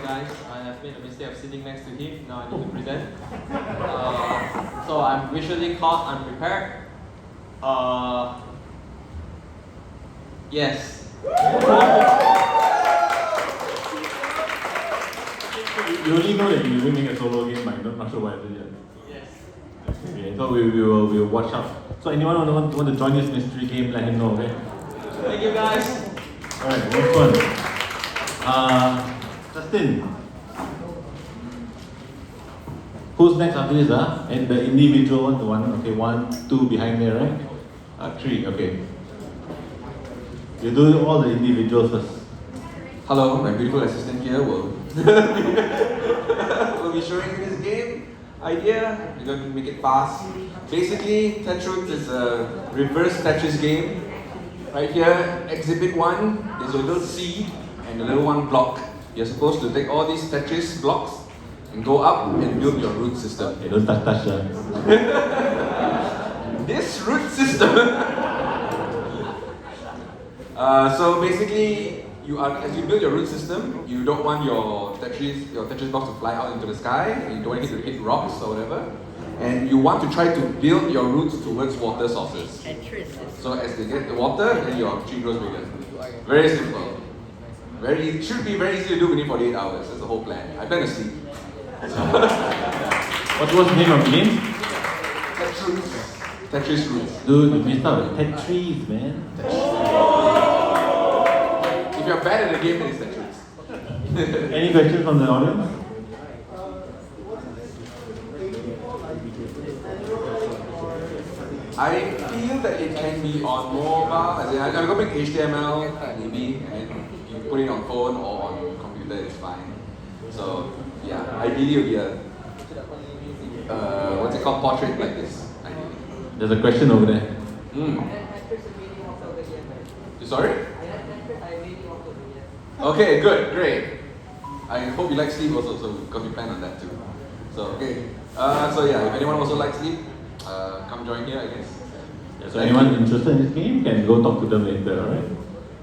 guys. I have made a mistake of sitting next to him. Now I need to present. So I'm visually caught unprepared. Yes. You only know that you will make a solo game, but I'm not sure what it is yet. Yes. Okay, so we will watch out. So anyone want to join this mystery game, let him know, okay? Thank you guys. Alright, next one. Justin. Who's next after this? And the individual one, the one, okay, 1, 2 behind there, right? 3, okay. You do all the individuals first. Hello, my beautiful assistant here will will be showing you this game idea. We're going to make it fast. Basically, Tetris is a reverse Tetris game. Right here, exhibit 1, there's a little seed and a little 1 block. You're supposed to take all these Tetris blocks and go up and build your root system. Okay, don't touch This root system. So basically, as you build your root system, you don't want your Tetris box to fly out into the sky. You don't want it to hit rocks or whatever, and you want to try to build your roots towards water sources. So as they get the water, then your tree grows bigger. Very simple. It should be very easy to do within 48 hours. That's the whole plan. I plan to sleep. What was the name of the game? Tetris roots. Dude, you missed out. Tetris, man. If you're bad at the game, then it's Tetris. Any questions from the audience? I feel that it can be on mobile. As in, I'm going to make HTML maybe, and you put it on phone or on computer, it's fine. So yeah, ideally it would be a what's it called, portrait like this. Ideally. There's a question over there. Sorry? Okay, good, great. I hope you like sleep also, so because we plan on that too. So okay. So yeah, if anyone also likes sleep, come join here, I guess. Yeah, so anyone interested in this game can go talk to them later, alright?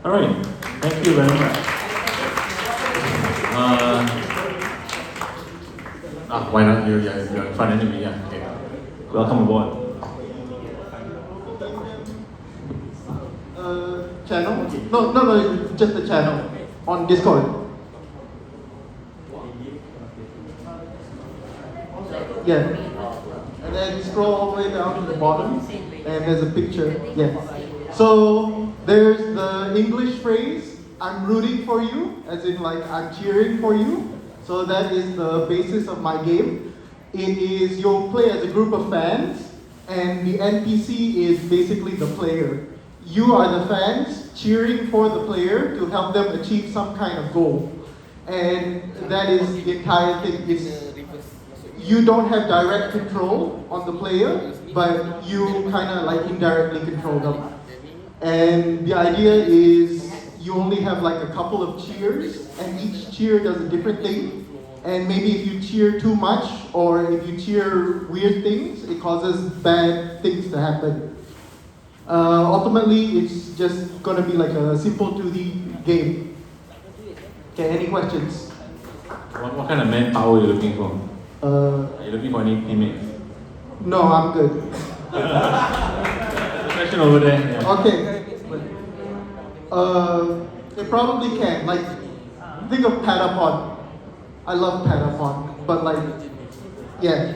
Alright, thank you very much. Why not? You're in front anyway, yeah. Okay. Welcome aboard. Channel? No, just the channel on Discord. Yeah. And then scroll all the way down to the bottom, and there's a picture. Yeah. So there's the English phrase, I'm rooting for you, as in like I'm cheering for you. So that is the basis of my game. It is, you'll play as a group of fans, and the NPC is basically the player. You are the fans cheering for the player to help them achieve some kind of goal. And that is the entire thing. You don't have direct control on the player, but you kind of like indirectly control them. And the idea is you only have like a couple of cheers, and each cheer does a different thing. And maybe if you cheer too much, or if you cheer weird things, it causes bad things to happen. Ultimately, it's just gonna be like a simple 2D game. Okay, any questions? What kind of manpower are you looking for? Are you looking for any teammates? No, I'm good. Question over there. Yeah. Okay. It probably can. Like, think of Patapon. I love Patapon, but like, yeah.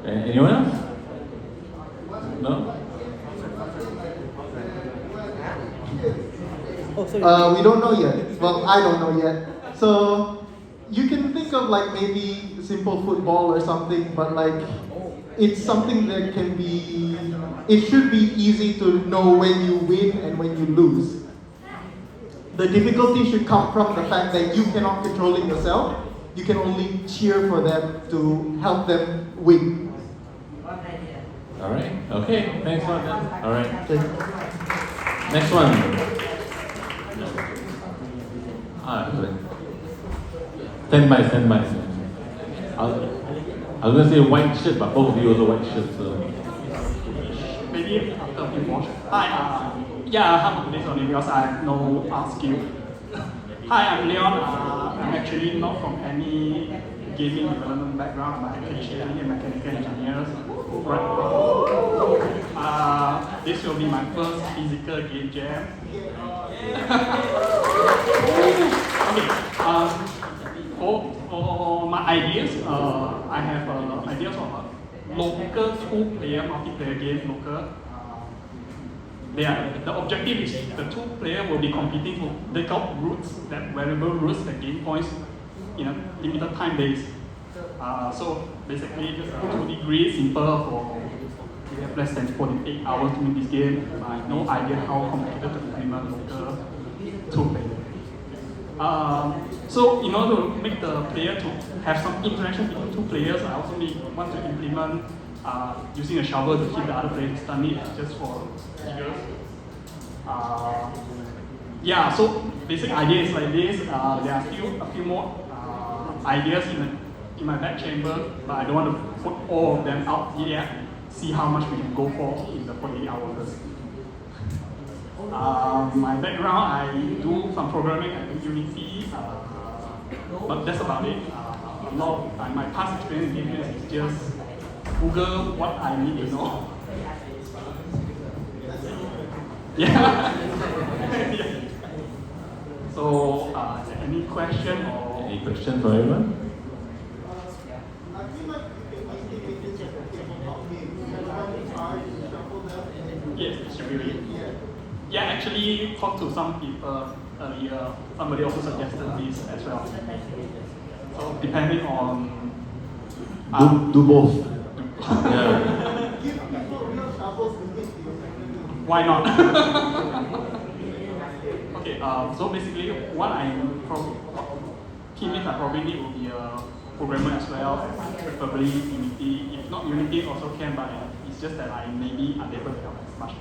Anyone else? No? We don't know yet. Well, I don't know yet. So you can think of like maybe simple football or something, but like it's something that can be, it should be easy to know when you win and when you lose. The difficulty should come from the fact that you cannot control it yourself. You can only cheer for them to help them win. Alright, okay, thanks for that. Alright, Okay. next one. Stand by. I was gonna say white shirt, but both of you also white shirts, so. Maybe after you watch. Hi, yeah, I'm this only because I have no skill. Hi, I'm Leon. I'm actually not from any gaming development background. I'm actually a mechanical engineer. Right. This will be my first physical game jam. Okay. For my ideas, I have ideas of a local two-player multiplayer game. Local. The objective is the two players will be competing to take out routes, that variable routes that gain points in a limited time base. So basically, just a 2D grid, simple for you have less than 48 hours to make this game. I have no idea how complicated to implement local two player. So in order to make the player to have some interaction between two players, I also want to implement using a shovel to hit the other player to stun it just for figures. Yeah, so basic idea is like this. There are still a few more ideas in my back chamber, but I don't want to put all of them out yet. See how much we can go for in the 48 hours. My background, I do some programming at Unity, but that's about it. A lot of my past experience in games is just Google what I need to know. Yeah. Yeah. So, any question or? Any question for everyone? Yes, distributed. Yeah, actually talked to some people earlier. Somebody also suggested this as well. So depending on Do both. Yeah. why not? Okay, so basically what teammates I probably need will be a programmer as well, preferably Unity. If not Unity also can, but it's just that I may be unable to help as much.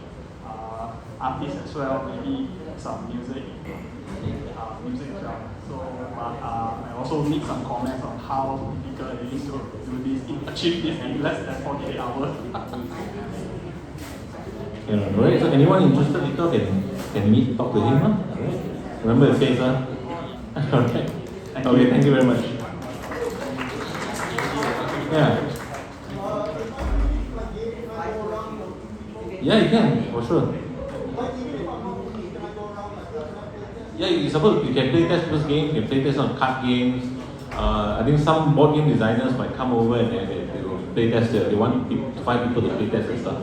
Artists as well, maybe some music as well. So, but I also need some comments on how difficult it is to do this, achieve this in less than 48 hours. Yeah, right. So anyone interested, you can meet, talk to him. Huh? Right. Remember his face, huh? Okay. Okay, thank you very much. Yeah. Yeah, you can, for sure. Yeah, you can play test first game, you can play test on card games. I think some board game designers might come over and they will play test. They want to find people to play test and stuff.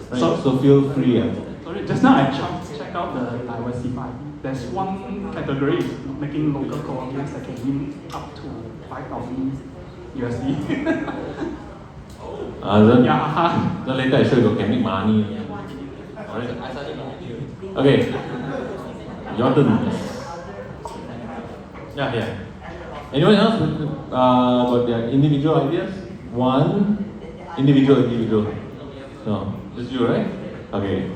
Right? So feel free. Sorry, just now I checked out the diversify. There's one category making local co-op games that can win up to 5,000 USD. Then later I show you can make money. Alright. Okay. Your turn. Yeah. Anyone else got their individual ideas? One individual. No, just you, right? Okay.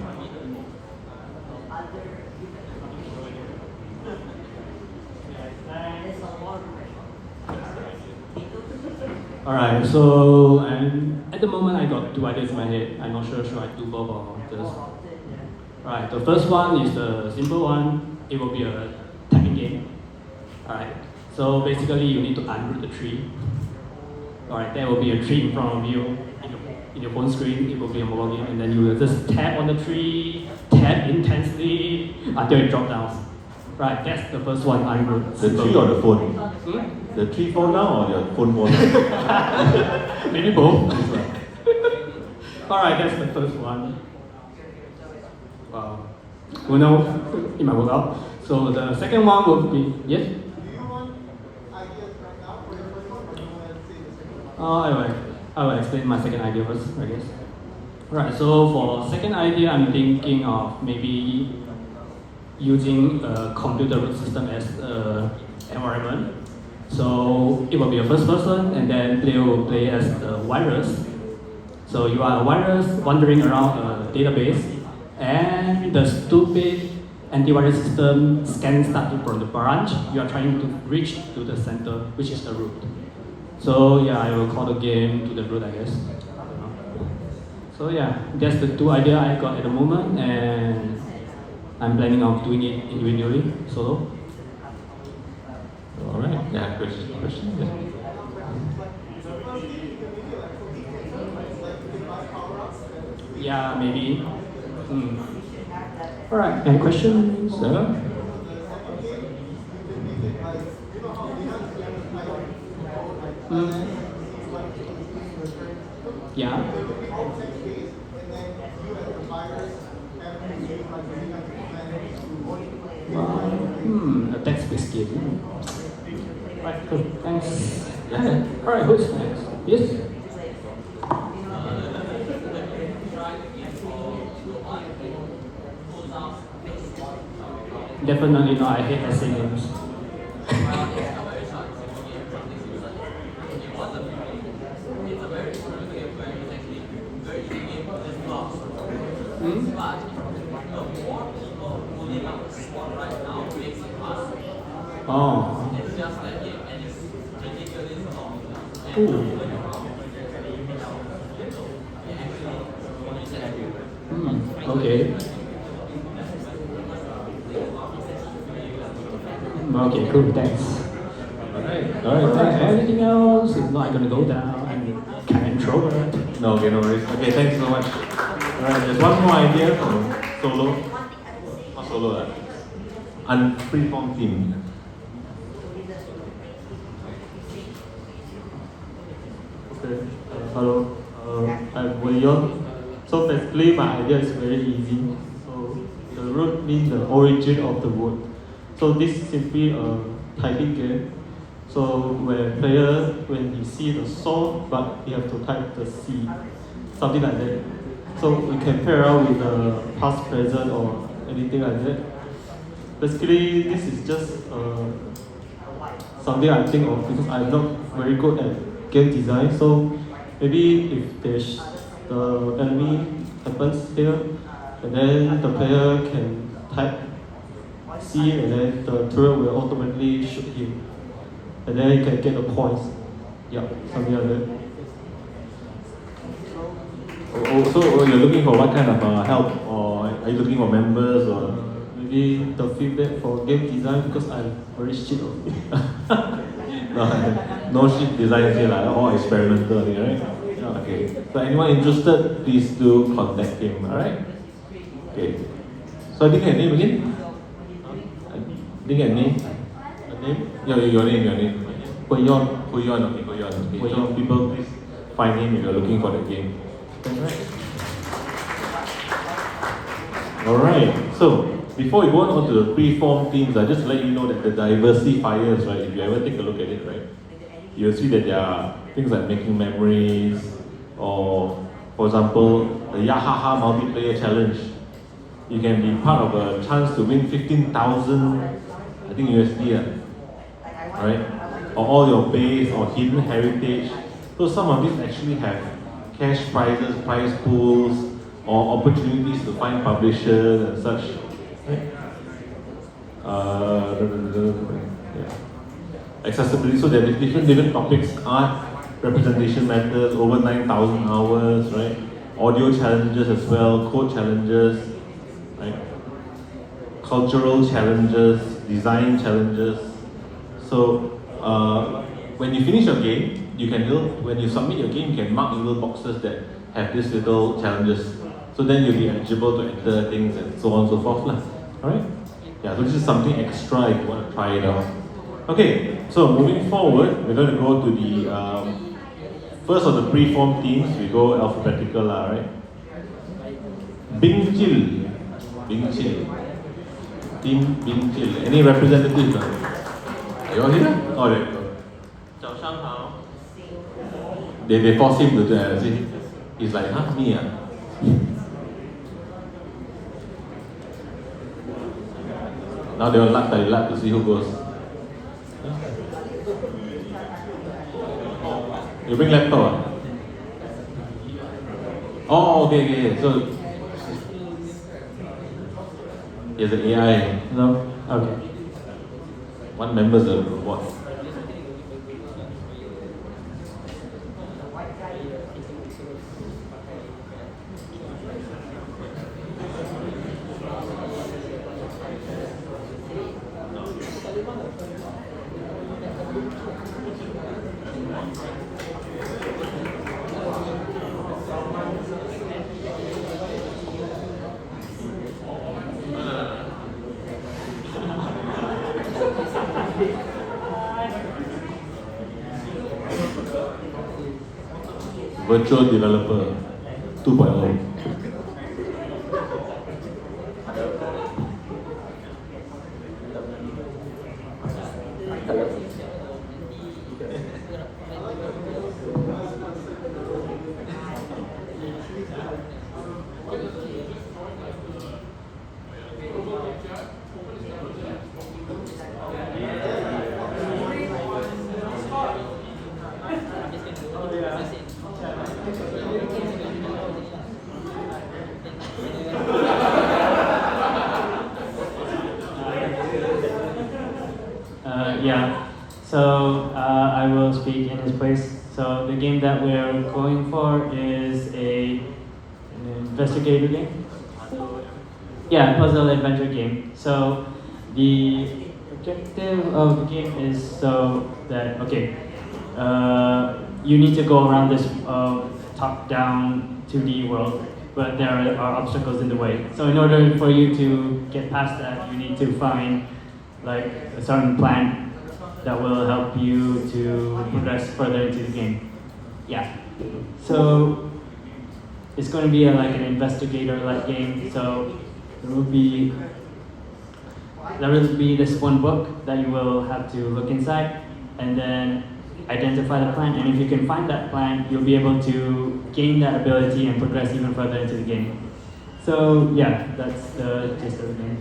Alright, so at the moment I got two ideas in my head. I'm not sure should I do both or just. Alright, the first one is the simple one. It will be a tapping game. Alright, so basically you need to unroot the tree. Alright, there will be a tree in front of you. In your phone screen, it will be a mobile game, and then you will just tap on the tree, tap intensely until it drops down. Right, that's the first one, unroot. The tree or the phone? The tree fall down or your phone fall down? Maybe both. Alright, that's the first one. Wow. Who knows? It might work out. So the second one will be, yes? Do you want ideas right now, or you want to say the second one? I will explain my second idea first, I guess. Right, so for second idea, I'm thinking of maybe using a computer root system as an environment. So it will be a first person, and then they will play as the virus. So you are a virus wandering around a database, and the stupid antivirus system scans starting from the branch. You are trying to reach to the center, which is the root. So yeah, I will call the game to the root, I guess. I don't know. So yeah, that's the two ideas I got at the moment, and I'm planning on doing it individually, solo. Alright. Yeah, question. Yeah. Yeah, maybe. Alright, any questions? Yeah. A text-based game. Right, cool. Thanks. Yeah. Alright, who's next? Yes? Definitely not. I hate essay games. Oh. Ooh. Okay. Okay, cool, thanks. Alright, thanks. Anything else? If not, I'm gonna go down. I'm kind of introvert. No, okay, no worries. Okay, thanks so much. Alright, there's one more idea from Solo. Not Solo, freeform theme. Okay, hello. I'm William. So basically, my idea is very easy. So the root means the origin of the word. So this is simply a typing game. So when he see the saw, but he have to type the C, something like that. So you can pair around with the past, present, or anything like that. Basically, this is just something I think of because I'm not very good at game design. So maybe if the enemy happens here, and then the player can type C, and then the turret will automatically shoot him, and then he can get the points. Yeah, something like that. So you're looking for what kind of help, or are you looking for members, or Maybe the feedback for game design because I'm very shit on it. no shit designs here, like all experimental, right? Yeah, okay. So anyone interested, please do contact him. All right. Okay. So I didn't get a name again. I didn't get a name. A name? Your name. Huiyon. Huiyon. Okay, Huiyon. Okay. So Huiyon. people, please find him if you're looking for the game. All right. So before we go on to the pre-formed themes, I just let you know that the diversifiers, right? If you ever take a look at it, right, you'll see that there are things like making memories, or for example, the Yahaha multiplayer challenge. You can be part of a chance to win 15,000, I think USD, right? Or all your base or hidden heritage. So some of these actually have cash prizes, prize pools, or opportunities to find publishers and such. Right? Yeah. Accessibility, so there are different topics: art, representation matters, over 9,000 hours, right? Audio challenges as well, code challenges, right? Cultural challenges, design challenges. So when you finish your game, when you submit your game, you can mark little boxes that have these little challenges. So then you'll be eligible to enter things and so on and so forth. Alright? Yeah, so this is something extra if you want to try it out. Okay, so moving forward, we're going to go to the first of the pre-formed themes. We go alphabetical, right? Bingchil. Team Bingchil. Any representatives? Are you all here? Oh, there you go. They force him to do it. See? He's like, huh? Me? Now they will lap to see who goes. You bring laptop? Oh, okay. So there's an AI. No? Okay. One member's a robot. virtual developer 2.0. Yeah, so I will speak in his place. So the game that we're going for is an investigator game. Yeah, puzzle adventure game. So the objective of the game is so that, okay, you need to go around this top-down 2D world, but there are obstacles in the way. So in order for you to get past that, you need to find like a certain plan that will help you to progress further into the game. Yeah. So it's going to be like an investigator-like game. So there will be this one book that you will have to look inside and then identify the plan. And if you can find that plan, you'll be able to gain that ability and progress even further into the game. So yeah, that's the gist of the game.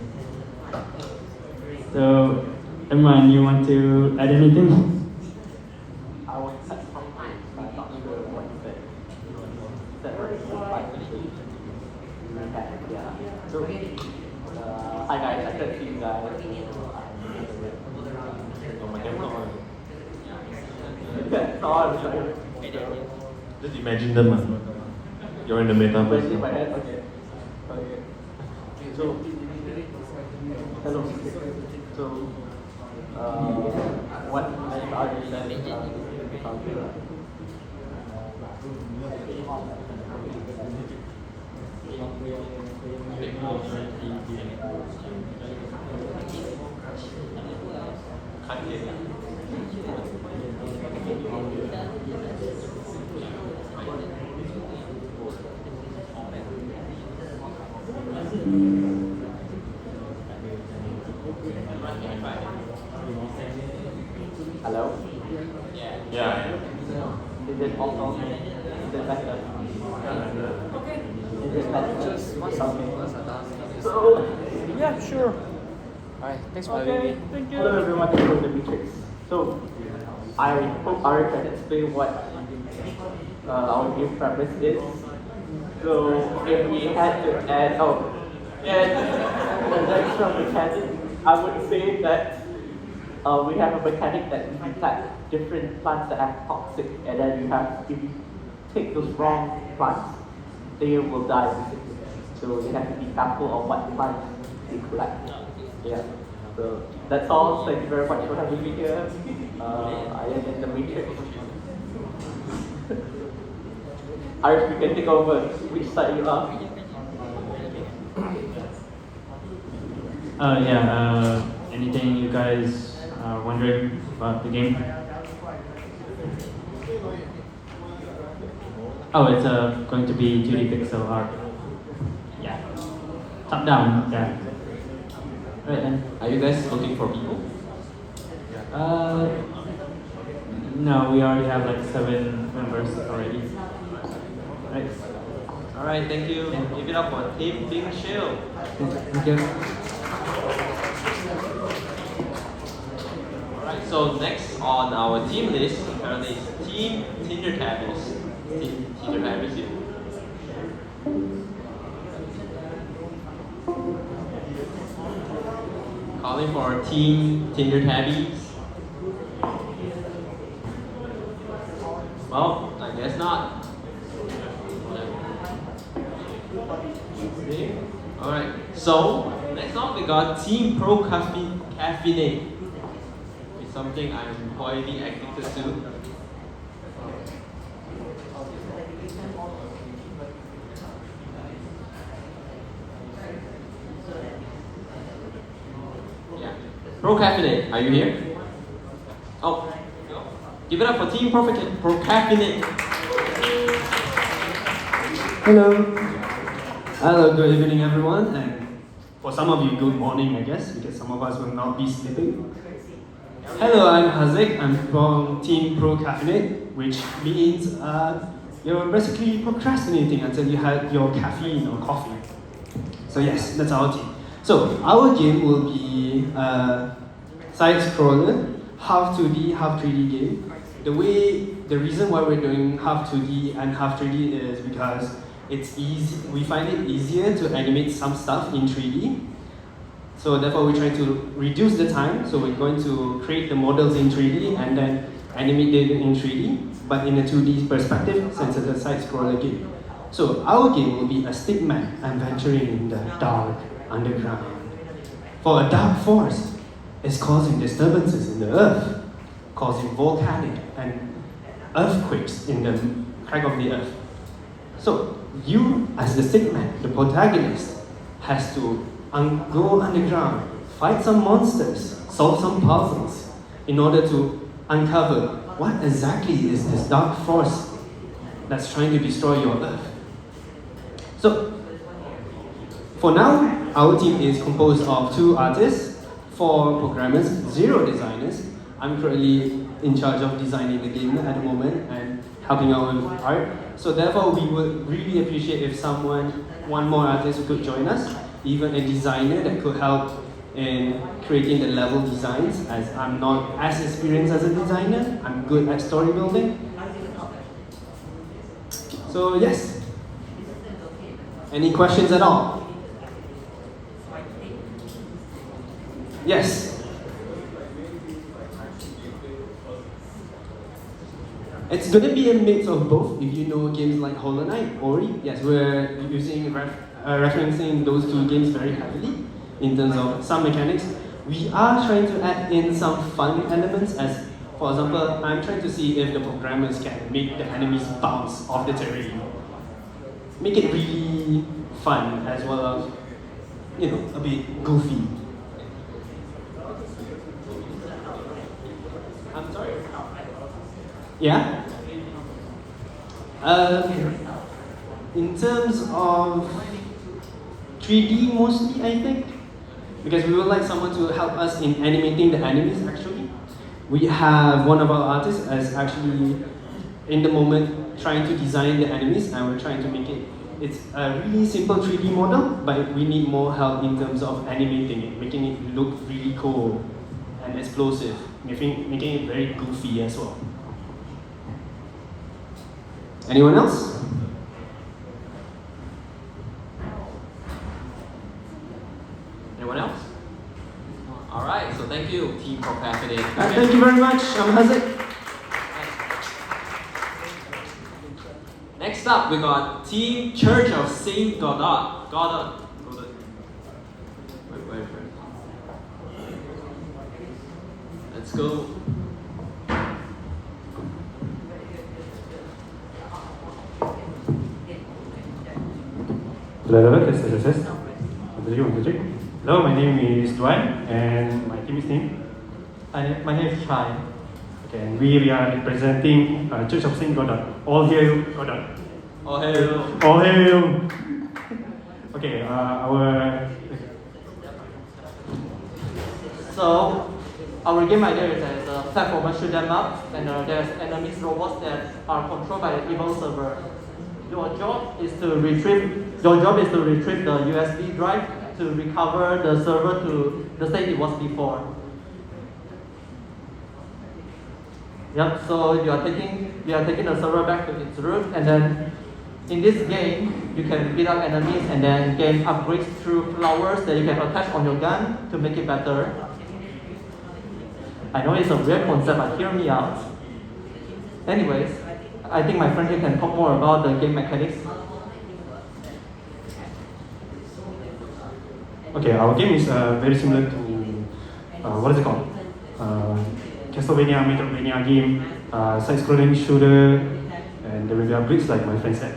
So, Imran, you want to add anything? I was at some point, but I'm not sure what you said. That was yeah. So, hi guys, I said to you guys. That's all. Just imagine them. You're in the metaverse. In my head, okay. So, hello. So, what are you saying? Hello? Yeah. Is it also? Is it better? Okay. Is it better? Just one second. So, Yeah, sure. Alright, thanks for having me. thank you. Hello everyone, this is the Matrix. So, I hope Ari can explain what our game premise is. So, if we had to add, an extra mechanic, I would say that we have a mechanic that we detect different plants that are toxic, and then you have, if you take those wrong plants, they will die basically. So you have to be careful of what plants you collect. Yeah. So that's all. Thank you very much for having me here. I am in the Matrix. Iris, you can take over. Which side you are? Anything you guys are wondering about the game? Oh, it's going to be 2D pixel art. Yeah. Top down, yeah. Right then. Are you guys looking for people? No, we already have like 7 members already. Right. Alright, thank you. Give it up for Team Bing Shield. Thank you. Alright, so next on our team list apparently is Team Tinder Tabbies. Team Tinder Tabbies here. Calling for Team Tinder Tabbies. Well, I guess not. Alright, so next up we got Team Pro Caffeinate. It's something I'm quietly addicted to. Yeah. Pro Caffeinate, are you here? Oh, give it up for Team Pro Caffeinate. Hello. Hello, good evening everyone, and for some of you, good morning, I guess, because some of us will not be sleeping. Hello, I'm Haziq. I'm from Team Procrastinate, which means you're basically procrastinating until you had your caffeine or coffee. So yes, that's our team. So our game will be a side-scroller, half 2D, half 3D game. The reason why we're doing half 2D and half 3D is because it's easy. We find it easier to animate some stuff in 3D. So therefore we try to reduce the time. So we're going to create the models in 3D and then animate it in 3D, but in a 2D perspective since it's a side-scroller game. So our game will be a stickman adventuring in the dark underground. For a dark force is causing disturbances in the earth, causing volcanic and earthquakes in the crack of the earth. So you, as the stickman, the protagonist, has to go underground, fight some monsters, solve some puzzles, in order to uncover what exactly is this dark force that's trying to destroy your earth. So, for now, our team is composed of 2 artists, 4 programmers, 0 designers. I'm currently in charge of designing the game at the moment and helping out with art. So therefore, we would really appreciate if one more artist could join us, even a designer that could help in creating the level designs, as I'm not as experienced as a designer. I'm good at story building. So yes. Any questions at all? Yes. It's going to be a mix of both. If you know games like Hollow Knight, Ori, yes, we're using referencing those 2 games very heavily in terms of some mechanics. We are trying to add in some fun elements, as for example, I'm trying to see if the programmers can make the enemies bounce off the terrain. Make it really fun as well as, a bit goofy. I'm sorry? Yeah? In terms of 3D mostly, I think, because we would like someone to help us in animating the enemies actually. We have one of our artists as actually in the moment trying to design the enemies, and we're trying to make it. It's a really simple 3D model, but we need more help in terms of animating it, making it look really cool and explosive, making it very goofy as well. Anyone else? Anyone else? Alright, so thank you, Team Procrastinate. Thank you very much. I'm Haziq. Next up, we got Team Church of Saint Goddard. Wait. Let's go. Hello, test. Hello, my name is Duan, and my team is Tim. My name is Chai. Okay, and we are representing Church of Saint Goddard. All hail Goddard. Oh, hey. All hail. Okay, So, our game idea is that the platformer shoot them up, and there's enemies robots that are controlled by an evil server. Your job is to retrieve the USB drive to recover the server to the state it was before. Yep. So you are taking the server back to its root, and then in this game you can beat up enemies and then gain upgrades through flowers that you can attach on your gun to make it better. I know it's a weird concept, but hear me out. Anyways, I think my friend here can talk more about the game mechanics. Okay, our game is very similar to what is it called? Castlevania, Metroidvania game, side-scrolling shooter, and there will be upgrades like my friend said.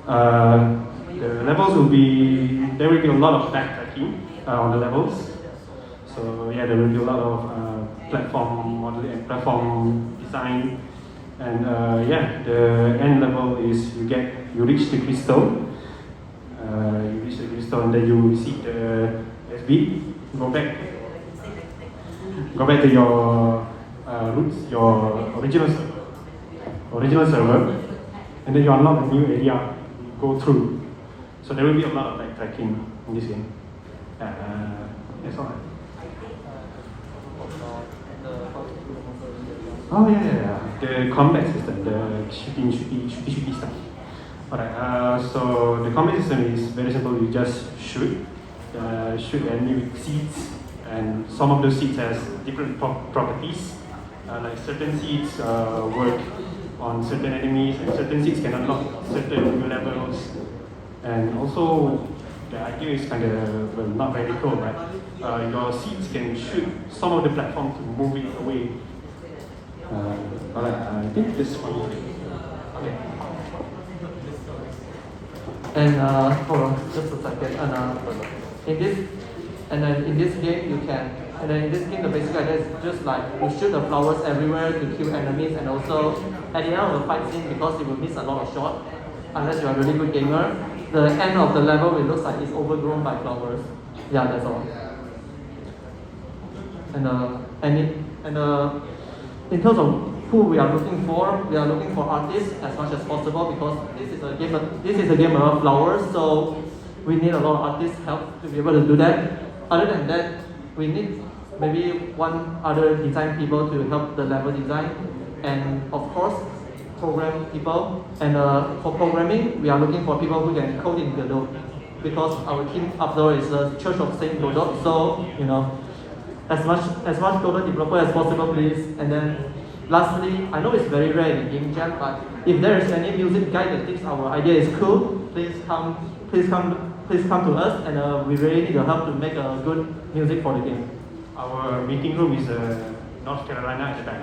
The levels there will be a lot of backtracking on the levels. So yeah, there will be a lot of platform modeling and platform design. And the end level is you reach the crystal, So and then you see the USB, go back to your roots, your original server, and then you unlock a new area, you go through. So there will be a lot of backtracking in this game. That's all. Oh yeah. The combat system, the shooty stuff. Alright, so the combat system is very simple. You just shoot enemy with seeds, and some of those seeds has different properties. Like certain seeds work on certain enemies, and certain seeds can unlock certain new levels. And also, the idea is kind of not very cool, right? Your seeds can shoot some of the platform to move it away. Alright, I think this one. Okay. And hold on, just a second. In this game you can, in this game the basic idea is just like you shoot the flowers everywhere to kill enemies, and also at the end of the fight scene, because you will miss a lot of shots unless you are a really good gamer, the end of the level it looks like it's overgrown by flowers. Yeah, that's all. In terms of who we are looking for artists as much as possible, because this is a game about flowers, so we need a lot of artists' help to be able to do that. Other than that, we need maybe one other design people to help the level design, and of course, program people. And for programming, we are looking for people who can code in Godot, because our team after all is the Church of Saint Godot. So as much Godot developer as possible, please. And then lastly, I know it's very rare in Game Jam, but if there is any music guy that thinks our idea is cool, please come to us, and we really need your help to make a good music for the game. Our meeting room is North Carolina at the back.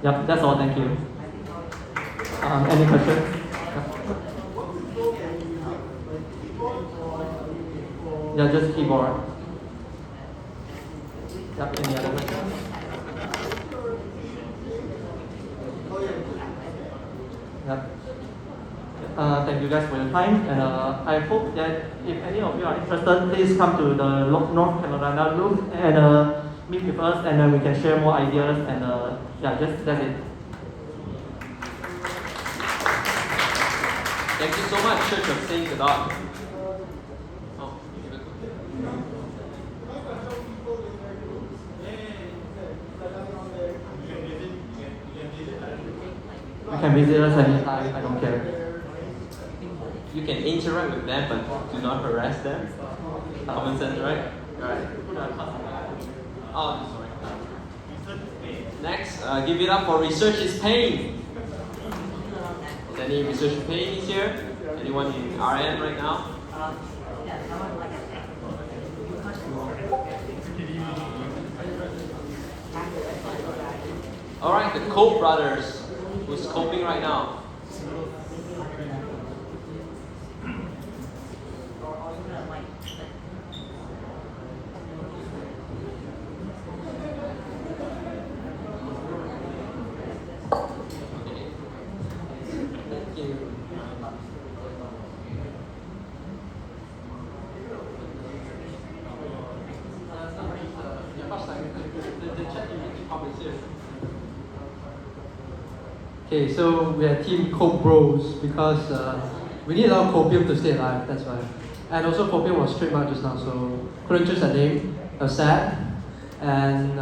Yep, that's all. Thank you. Any questions? Yeah, just keyboard. Yep, any other questions? Yep. Thank you guys for your time, and I hope that if any of you are interested, please come to the North Carolina room and meet with us, and then we can share more ideas, and yeah, that's it. Thank you so much, Church of Saint Godot. Oh, You can visit us anytime, I don't care. you can interact with them, but do not harass them. Common sense, right? Right. Oh, sorry. Next, give it up for Research is Pain. Is any Research is Pain is here? Anyone in RN right now? Alright, the Koch brothers. Who's coping right now? Okay, so we are Team Coke Bros because we need a lot of copium to stay alive, that's why. And also copium was trademarked just now, so couldn't choose a name, it was sad. And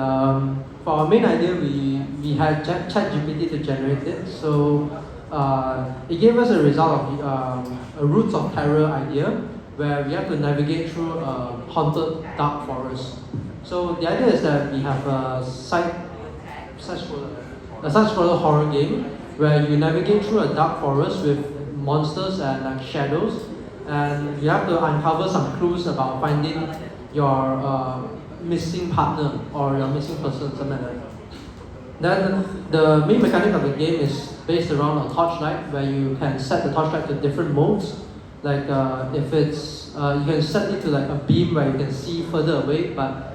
for our main idea, we had ChatGPT to generate it, so it gave us a result of a Roots of Terror idea, where we have to navigate through a haunted dark forest. So the idea is that we have a side-scroller horror game where you navigate through a dark forest with monsters and like shadows, and you have to uncover some clues about finding your missing partner or your missing person, something like that. Then the main mechanic of the game is based around a torchlight, where you can set the torchlight to different modes. Like if it's you can set it to like a beam where you can see further away, but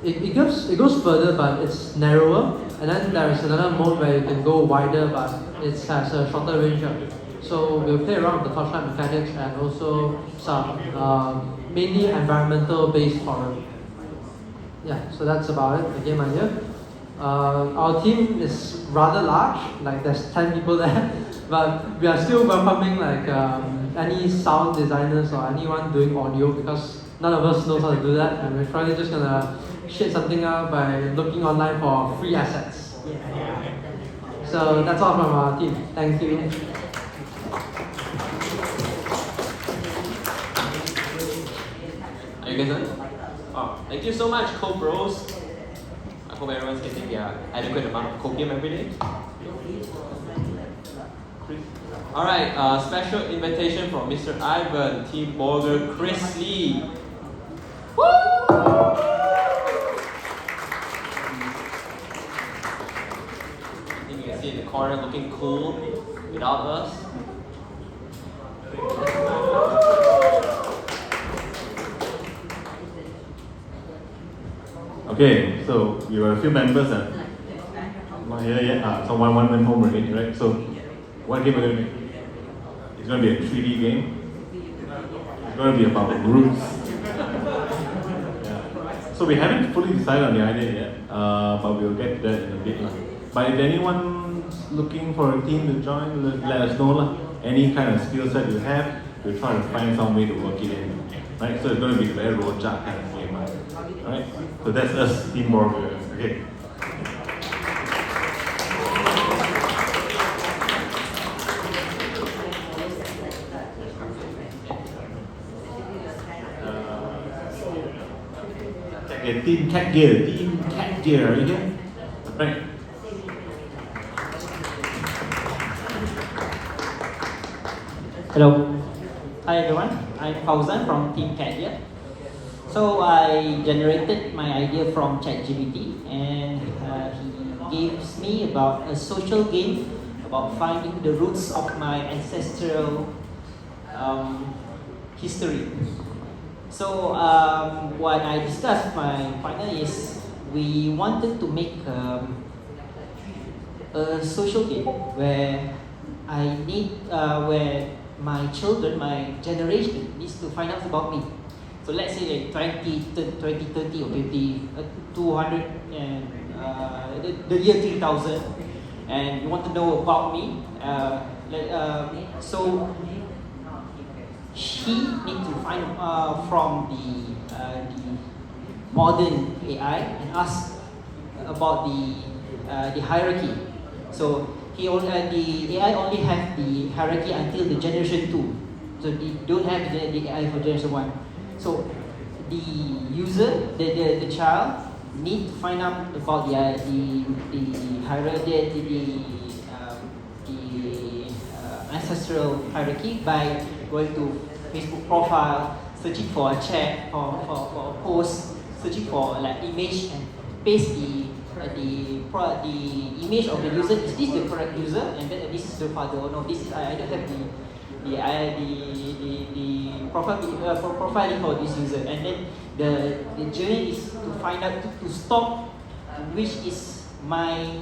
it goes further, but it's narrower. And then there is another mode where you can go wider, but it has a shorter range. So we'll play around with the torchlight mechanics and also some mainly environmental based horror. Yeah, so that's about it, the game idea. Our team is rather large, like there's 10 people there, but we are still welcoming like any sound designers or anyone doing audio because none of us knows how to do that, and we're probably just gonna shit something out by looking online for free assets. So that's all from our team. Thank you. Are you guys done? Oh, thank you so much, co-bros. I hope everyone's getting their adequate amount of copium every day. Alright, special invitation from Mr. Ivan, Team Borger, Chris Lee. Woo! I think you can see in the corner looking cool without us. Okay, so we were a few members and not here yet. So one went home already, right? So what game are we going to make? It's going to be a 3D game. It's going to be about roots. Yeah. So we haven't fully decided on the idea yet, but we'll get to that in a bit. But if anyone's looking for a team to join, let us know. Any kind of skill set you have, we'll try to find some way to work it in. Right? So it's going to be a very rojak kind of game. Right? So that's us, Team Borger. Okay. Team Cat Gear. Team Cat Gear, are you here? Right. Hello. Hi everyone. I'm Fauzan from Team Cat here. So I generated my idea from ChatGPT, and he gives me about a social game about finding the roots of my ancestral history. So what I discussed with my partner is we wanted to make a social game where where my children, my generation needs to find out about me. So let's say like 2030 or 200 and the year 3000, and you want to know about me. So she need to find from the modern AI and ask about the hierarchy. So the AI only have the hierarchy until the generation 2. So they don't have the AI for generation 1. So the user, the child, need to find out about the hierarchy, the ancestral hierarchy by going to Facebook profile, searching for a chat, for a post, searching for like image and paste the image of the user. Is this the correct user? And then this is the father. Oh no, this is I don't have the profiling for this user. And then the journey is to find out to stop which is my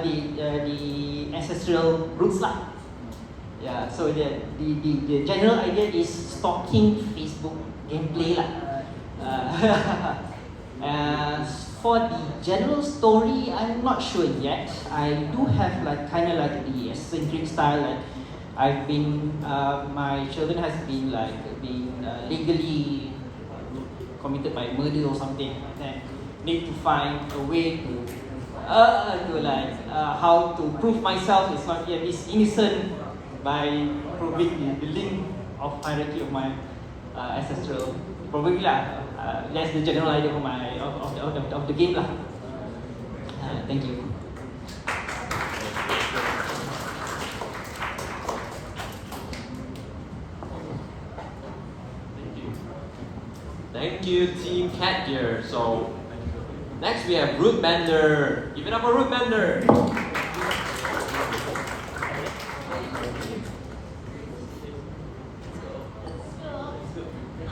the ancestral roots lah. Yeah, so the general idea is stalking Facebook gameplay lah. For the general story, I'm not sure yet. I do have like kind of like the eccentric style. Like I've been, my children has been like legally committed by murder or something, and need to find a way to like how to prove myself is not is innocent by proving the link of hierarchy of my ancestral. Probably that's the general idea of my of the game lah. Thank you. Thank you, Team Cat Gear. So next we have Root Bender. Give it up for Root Bender.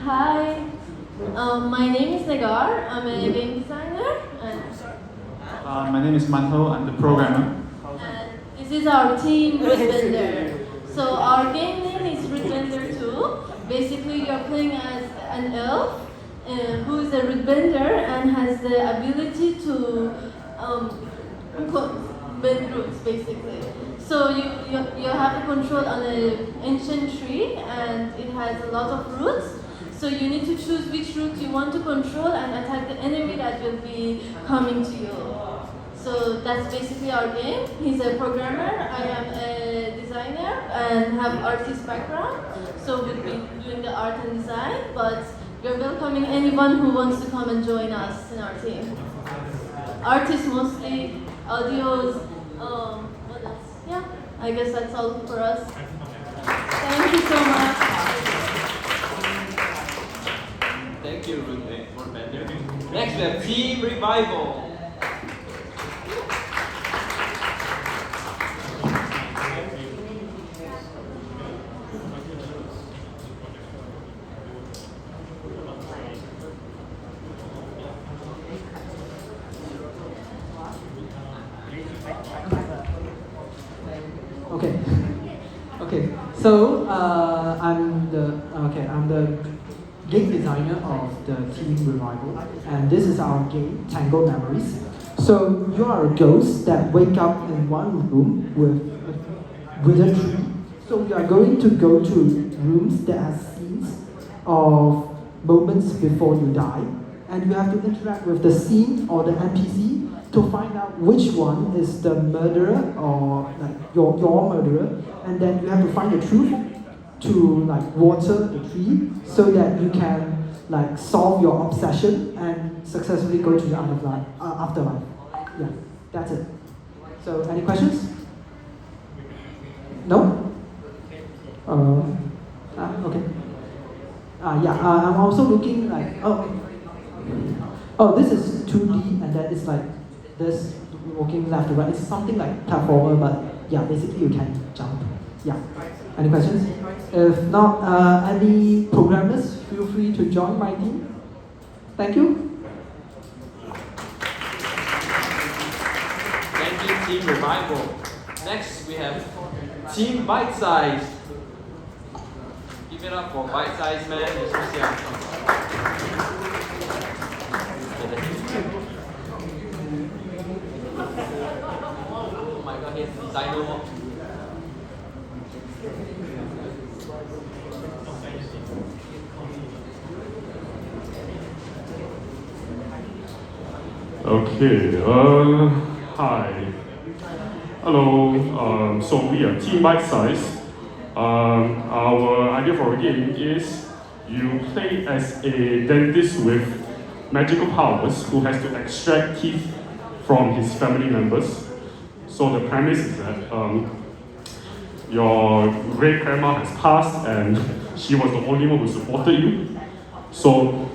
Hi, my name is Nagar. I'm a game designer, and My name is Manho, I'm the programmer. And this is our team, Rootbender. So our game name is Rootbender 2. Basically, you're playing as an elf who is a Rootbender and has the ability to bend roots, basically. So you have a control on an ancient tree, and it has a lot of roots. So you need to choose which route you want to control and attack the enemy that will be coming to you. So that's basically our game. He's a programmer, I am a designer and have artist background. So we'll be doing the art and design, but we're welcoming anyone who wants to come and join us in our team. Artists mostly, audios, what else? Yeah, I guess that's all for us. Thank you so much. Thank you, Rootbender. Next, we have Team Revival. Okay. So I'm the game designer of the Team Revival, and this is our game Tango Memories. So you are a ghost that wake up in one room with a tree. So you are going to go to rooms that have scenes of moments before you die, and you have to interact with the scene or the NPC to find out which one is the murderer or like your murderer, and then you have to find the truth to like water the tree so that you can like solve your obsession and successfully go to the afterlife. Yeah, that's it. So any questions? No? Okay. I'm also looking like this is 2D and then it's like this walking left to right. It's something like platformer, but yeah, basically you can jump. Yeah. Any questions? If not, any programmers, feel free to join my team. Thank you. Thank you, Team Revival. Next, we have Team Bite Size. Give it up for Bite Size, man. You're so young. Oh my god, here's the designer walk. Okay, hi. Hello, so we are Team Bite Size. Our idea for a game is you play as a dentist with magical powers who has to extract teeth from his family members. So the premise is that your great grandma has passed and she was the only one who supported you. So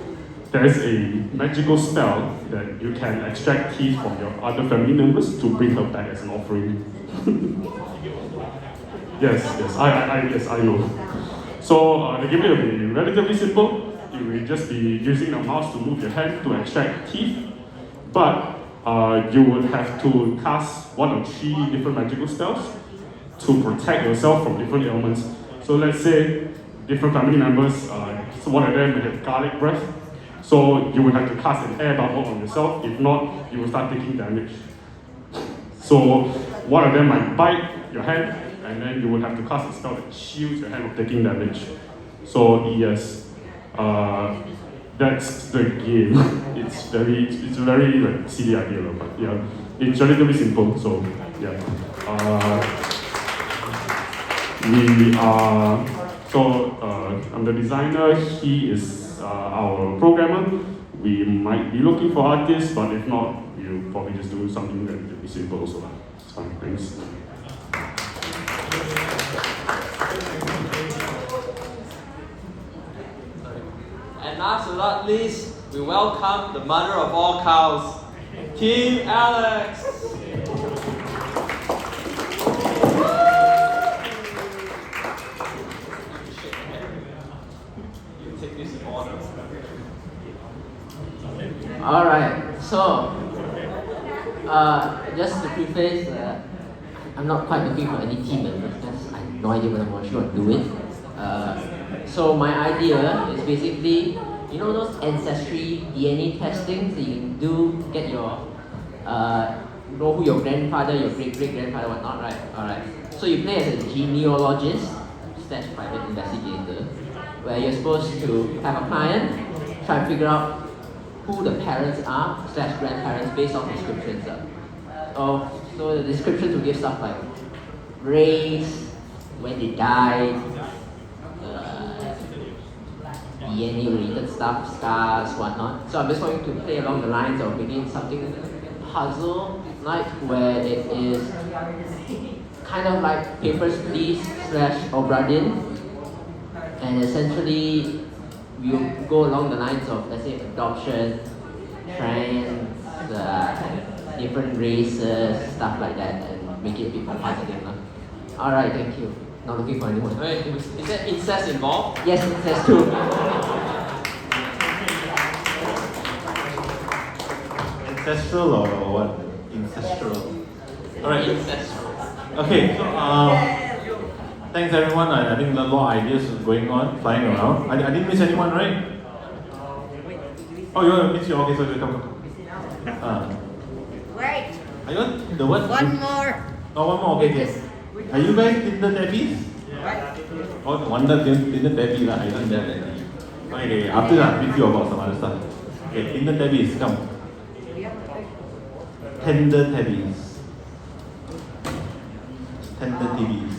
there's a magical spell that you can extract teeth from your other family members to bring her back as an offering. Yes, I know. So the gameplay will be relatively simple. You will just be using the mouse to move your hand to extract teeth, but you would have to cast one or three different magical spells to protect yourself from different ailments. So let's say different family members, so one of them will have garlic breath. So you will have to cast an air bubble on yourself. If not, you will start taking damage. So one of them might bite your hand, and then you will have to cast a spell that shields your hand from taking damage. So yes, that's the game. It's very like silly idea, but yeah, it's relatively simple. So yeah, I'm the designer. He is our programmer. We might be looking for artists, but if not, we'll probably just do something relatively simple also. It's fine, thanks. And last but not least, we welcome the mother of all cows, Team Alex. You take this in order. Alright, so Just to preface, I'm not quite looking for any team members because I have no idea what I'm actually going to do it. So my idea is basically, you know those ancestry DNA testings that you do get your, know who your grandfather, your great-great-grandfather, whatnot, right? Alright. So you play as a genealogist / private investigator, where you're supposed to have a client, try and figure out who the parents are / grandparents based on descriptions. So the descriptions will give stuff like race, when they died, DNA related stuff, scars, whatnot. So I'm just going to play along the lines of making something puzzle like where it is kind of like Papers, Please / Obra Dinn, and essentially we'll go along the lines of, let's say, adoption, trans, different races, stuff like that, and make it a bit more positive. Alright, thank you. Not looking for anyone. Wait, is there incest involved? Yes, incest too. Ancestral or what? Ancestral. Alright. Ancestral. Okay, so thanks everyone. I think a lot of ideas going on, flying around. I didn't miss anyone, right? Oh, you want to miss you? Okay, so come. Wait. Are you on the what? One more. Oh, one more. Okay. Are you guys Tinder tabbies? Oh, no wonder Tinder tabby lah. I think that. Okay, after that, I'll brief you about some other stuff. Okay, Tinder tabbies, come. Tender tabbies. Tender TVs.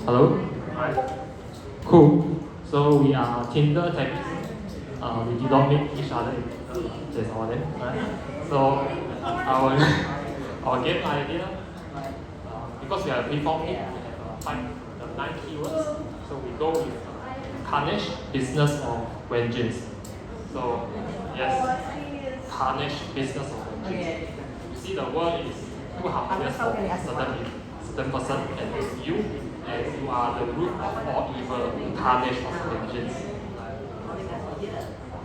Hello? Hi. Cool. So we are Tinder tabbies. We did not meet each other in just all them. Right? So our game idea, because we are a reform team, we have the 9 keywords. So we go with carnage, business, or vengeance. So yes, carnage, business, or vengeance. You see, the world is too harmonious for a certain person, and you are the root of all evil, carnage or vengeance.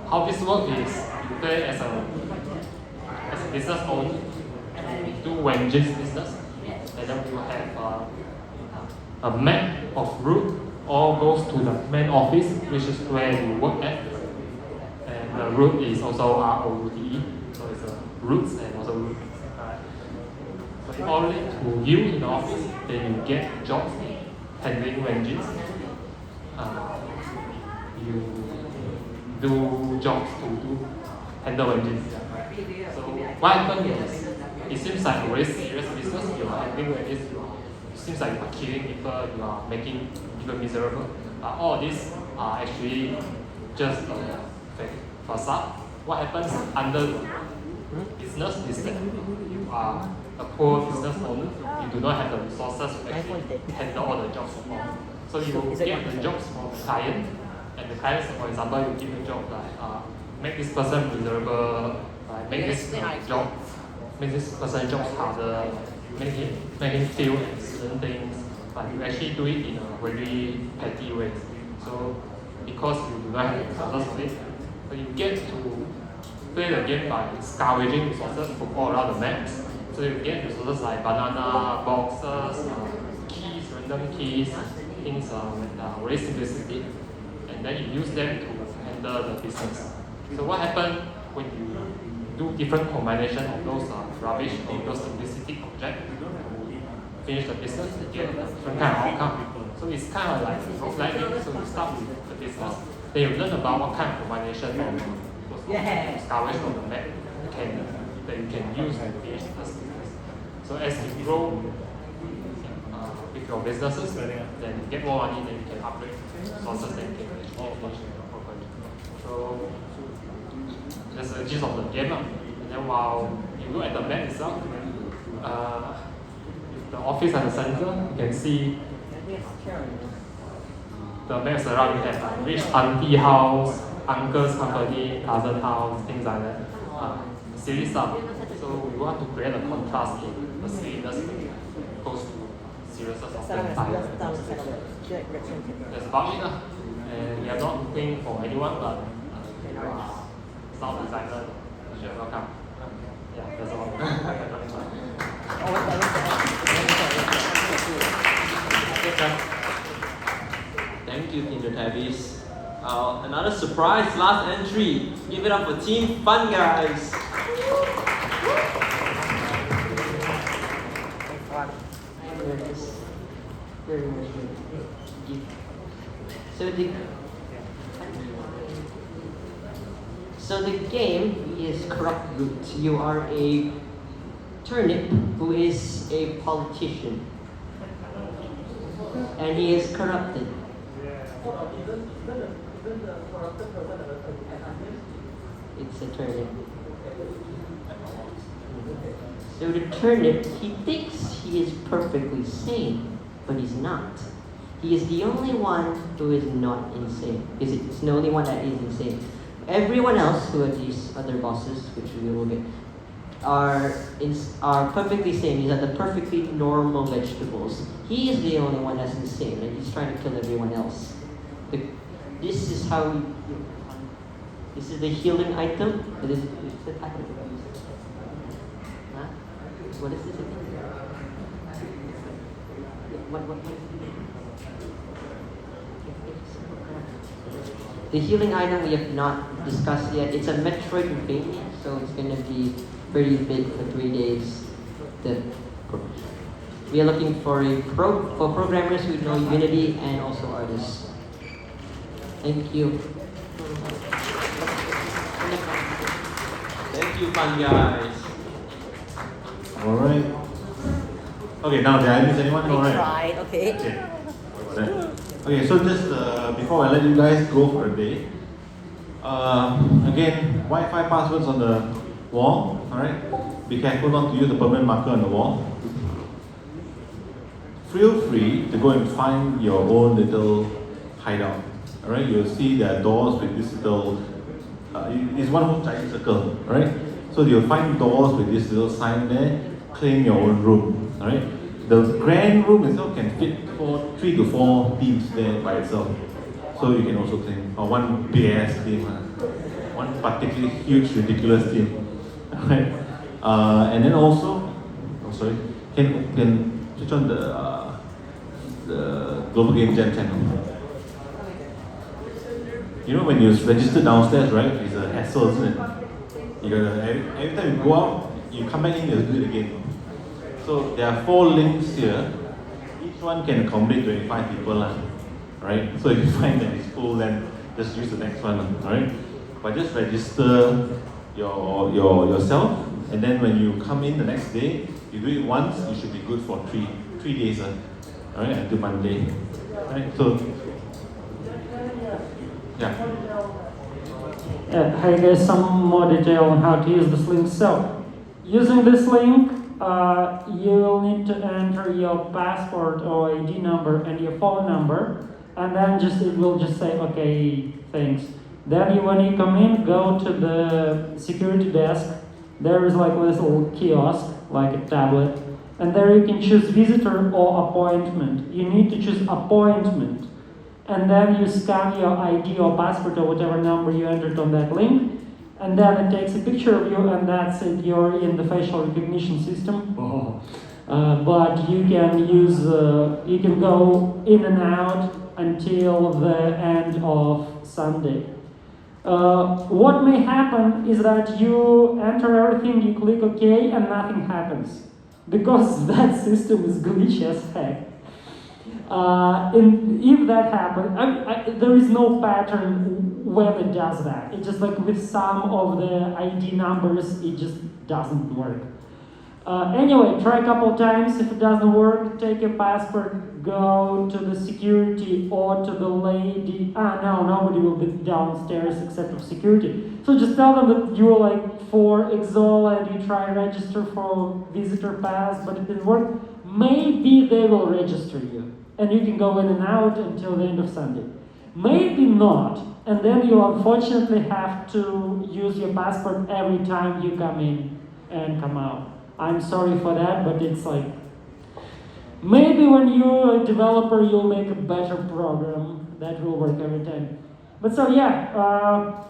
How this works is you play as a business owner to do vengeance business, and then you have a map of route all goes to the main office, which is where you work at. And the route is also ROUTE, so it's a roots and also route. So it all leads to you in the office, then you get jobs handling vengeance. You do jobs to handle vengeance. So what happens is, it seems like a very serious business. You are handling vengeance. It seems like you are killing people. You are making people miserable. All these are actually just a facade. What happens under the business is that you are a poor business owner. You do not have the resources to actually handle all the jobs at all. So you get the jobs from the client, and the client, for example, you give a job like make this person miserable, make this person jobs harder, make him feel certain things, but you actually do it in a very petty way. So because you do not have the resources for it, so you get to play the game by scavenging resources from all around the maps. So you get resources like banana, boxes, keys, random keys, things very simplistic, and then you use them to handle the business. So what happens when you do different combination of those rubbish or those simplistic objects to finish the business, you get different kind of outcome. So it's kind of like roguelike game. So you start with the business, then you learn about what kind of combination of those scavenge from the map that you can use to finish the business. So as you grow with your businesses, then you get more money, then you can upgrade resources, then you can actually finish the project. So that's the gist of the game. And then while you look at the map itself, the office at the center, you can see the maps around. You have rich auntie house, uncle's company, cousin house, things like that. Silly stuff. So we want to create a contrast in the silliness close to seriousness of the entire ecosystem. That's about it. And we are not looking for anyone, but you are sound designer, you're welcome. Yeah, that's all. Thank you, Tinder Tabbies. Another surprise last entry. Give it up for Team Fun Guys. Very much good. So the game is Corrupt Root. You are a turnip who is a politician, and he is corrupted. It's a turnip. So the turnip, he thinks he is perfectly sane, but he's not. He is the only one who is not insane. It's the only one that is insane. Everyone else who are these other bosses, which we will get, are perfectly sane. These are the perfectly normal vegetables. He is the only one that's insane, and he's trying to kill everyone else. This is how we. This is the healing item. What is this again? What? The healing item we have not discussed yet. It's a Metroidvania, so it's going to be pretty big for 3 days. We are looking for for programmers who know Unity and also artists. Thank you. Thank you, Fun Guys. Alright. Okay, now did I miss anyone? We Alright. tried, okay. Okay, so just before I let you guys go for a day, again, Wi-Fi passwords on the wall, alright? Be careful not to use the permanent marker on the wall. Feel free to go and find your own little hideout, alright? You'll see there are doors with this little, it's one whole giant circle, alright? So you'll find doors with this little sign there, claim your own room, alright? The grand room itself can fit 3 to 4 teams there by itself. So you can also claim, or one big ass team, one particularly huge, ridiculous team. Alright? And then also, can switch on the Global Game Jam channel. You know when you register downstairs, right? It's a hassle, isn't it? You gotta every time you go out, you come back in, you have to do it again. So there are 4 links here. Each one can accommodate 25 people, right? So if you find that it's full, then just use the next one, alright? But just register yourself, and then when you come in the next day, you do it once, you should be good for 3 days, alright, until Monday. Alright, so yeah. Hey guys, some more detail on how to use this link. So, using this link, you'll need to enter your passport or ID number and your phone number, and then it will just say, okay, thanks. Then when you come in, go to the security desk. There is like a little kiosk, like a tablet, and there you can choose visitor or appointment. You need to choose appointment, and then you scan your ID or passport or whatever number you entered on that link, and then it takes a picture of you, and that's it. You're in the facial recognition system. But you can use, you can go in and out until the end of Sunday. What may happen is that you enter everything, you click OK, and nothing happens, because that system is glitchy as heck. If that happens, there is no pattern when it does that. It's just like with some of the ID numbers, it just doesn't work. Anyway, try a couple times. If it doesn't work, take your passport, go to the security or to the lady. No, nobody will be downstairs except of security. So just tell them that you're like for Exol and you try register for visitor pass, but it didn't work. Maybe they will register you, and you can go in and out until the end of Sunday. Maybe not, and then you unfortunately have to use your passport every time you come in and come out. I'm sorry for that, but it's like, Maybe when you're a developer, you'll make a better program that will work every time. But so yeah,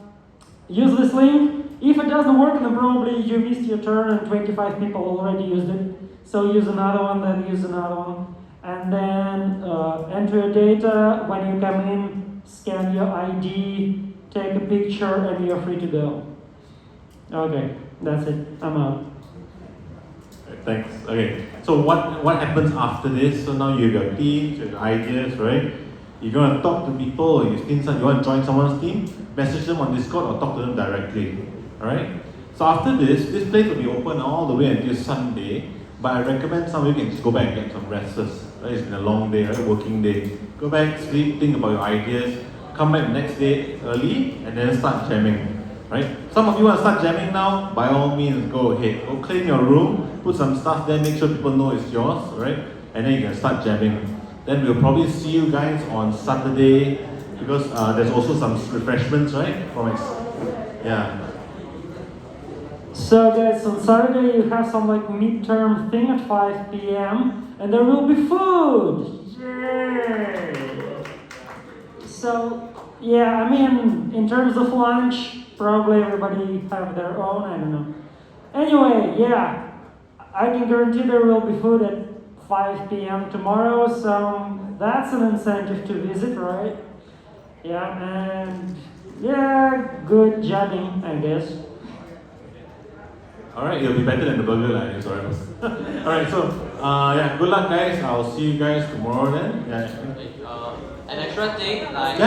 use this link. If it doesn't work, then probably you missed your turn and 25 people already used it. So use another one, then use another one. And then enter your data. When you come in, scan your ID, take a picture, and you're free to go. Okay, that's it. I'm out. Thanks. Okay. So what happens after this? So now you have your teams, you have your ideas, right? If you want to talk to people, or you want to join someone's team, message them on Discord or talk to them directly. Alright? So after this place will be open all the way until Sunday. But I recommend some of you can just go back and get some rest first. Right? It's been a long day, right? Working day. Go back, sleep, think about your ideas, come back the next day early, and then start jamming. Right? Some of you want to start jamming now, by all means go ahead. Go clean your room, put some stuff there, make sure people know it's yours, right? And then you can start jamming. Then we'll probably see you guys on Saturday, because there's also some refreshments, right? Yeah. So guys, on Saturday you have some like midterm thing at 5 p.m. and there will be food! Yay! So, yeah, I mean, in terms of lunch, probably everybody have their own, I don't know. Anyway, yeah, I can guarantee there will be food at 5 p.m. tomorrow, so that's an incentive to visit, right? Yeah, and yeah, good jamming, I guess. Alright, it'll be better than the burger line, sorry. Alright, so yeah, good luck guys. I'll see you guys tomorrow then. Yeah. An extra thing, like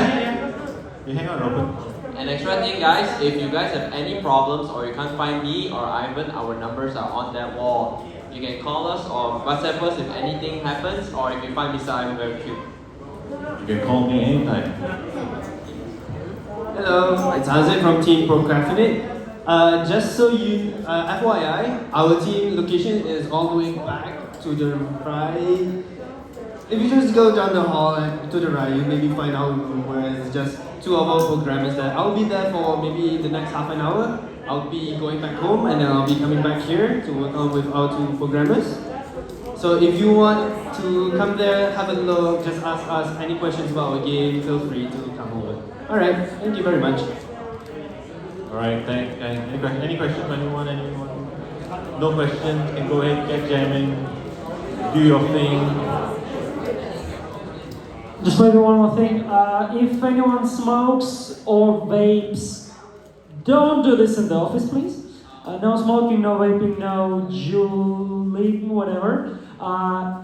you hang on, Robert. An extra thing, guys, if you guys have any problems or you can't find me or Ivan, our numbers are on that wall. You can call us or WhatsApp us if anything happens, or if you find Mr. Ivan very cute. You can call me anytime. Hello, it's Azim from Team Procrastinate. Just so you, FYI, our team location is all the way back to the right. If you just go down the hall and to the right, you maybe find our room where it's just two of our programmers there. I'll be there for maybe the next half an hour. I'll be going back home and then I'll be coming back here to work on with our two programmers. So if you want to come there, have a look, just ask us any questions about our game, feel free to come over. Alright, thank you very much. Alright, thanks. Any questions? Anyone? No questions? Can go ahead, get jamming, do your thing. Just maybe one more thing. If anyone smokes or vapes, don't do this in the office, please. No smoking, no vaping, no juuling, whatever.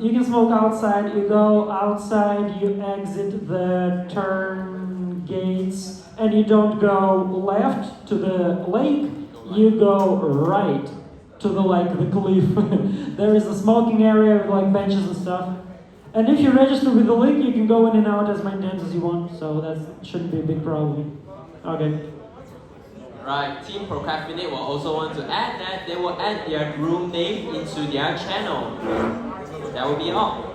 You can smoke outside. You go outside, you exit the turn gates, and you don't go left to the lake. You go right to the cliff. There is a smoking area with like benches and stuff. And if you register with the link, you can go in and out as many times as you want, so that shouldn't be a big problem. Okay. Right, Team Procrastinate will also want to add that they will add their room name into their channel. That will be all.